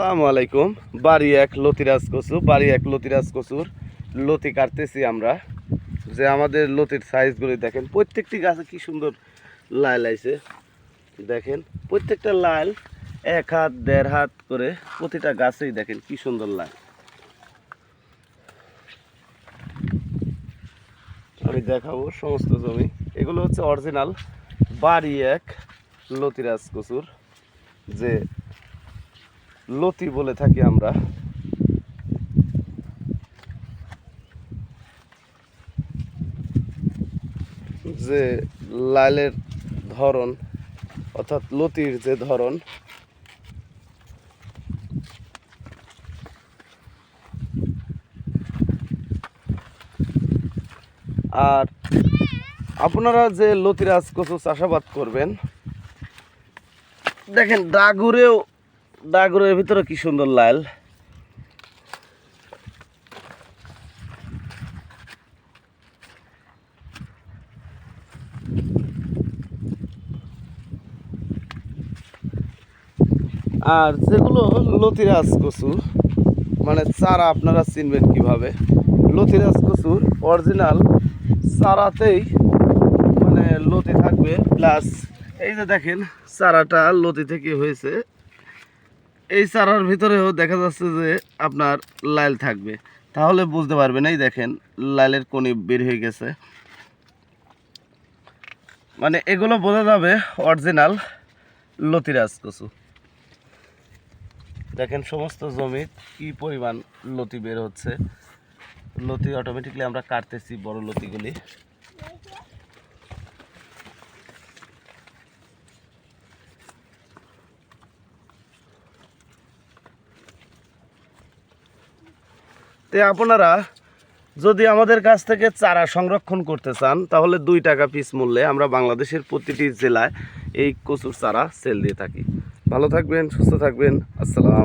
আসসালামু আলাইকুম। বাড়ি এক লতিরাজ কচু, বাড়ি এক লতিরাজ কচুর লতি কাটতেছি আমরা। যে আমাদের লতির সাইজগুলি দেখেন, প্রত্যেকটি গাছে কি সুন্দর লাল আইছে। দেখেন প্রত্যেকটা লাল 1 হাত 1.5 হাত করে প্রতিটা গাছেই দেখেন কি সুন্দর লাল। আমি দেখাবো সমস্ত জমি। এগুলো হচ্ছে অরিজিনাল বাড়ি এক লতিরাজ কচুর, যে লতি বলে থাকি আমরা। যে লালের ধরন অর্থাৎ লতির যে ধরন, আর আপনারা যে লতিরাজ কচু চাষাবাদ করবেন, দেখেন ডাগুরের ভিতরে কি সুন্দর লাল। আর যেগুলো লতিরাজ কচু মানে চারা, আপনারা চিনবেন কিভাবে? লতিরাজ কচুর অরিজিনাল চারাতেই মানে লতি থাকবে, প্লাস এই যে দেখেন চারাটা লতি থেকে হয়েছে, এই চারার ভিতরেও দেখা যাচ্ছে যে আপনার লাল থাকবে। তাহলে বুঝতে পারবেন, এই দেখেন লালের কণি বের হয়ে গেছে। মানে এগুলো বোঝা যাবে অরিজিনাল লতিরাজ কচু। দেখেন সমস্ত জমি কি পরিমাণ লতি বের হচ্ছে। লতি অটোমেটিকলি আমরা কাটতেছি, বড় লতিগুলি। তো আপনারা যদি আমাদের কাছ থেকে চারা সংরক্ষণ করতে চান, তাহলে 2 টাকা পিস মূল্যে আমরা বাংলাদেশের প্রতিটি জেলায় এই কচুর চারা সেল দিয়ে থাকি। ভালো থাকবেন, সুস্থ থাকবেন। আসসালাম।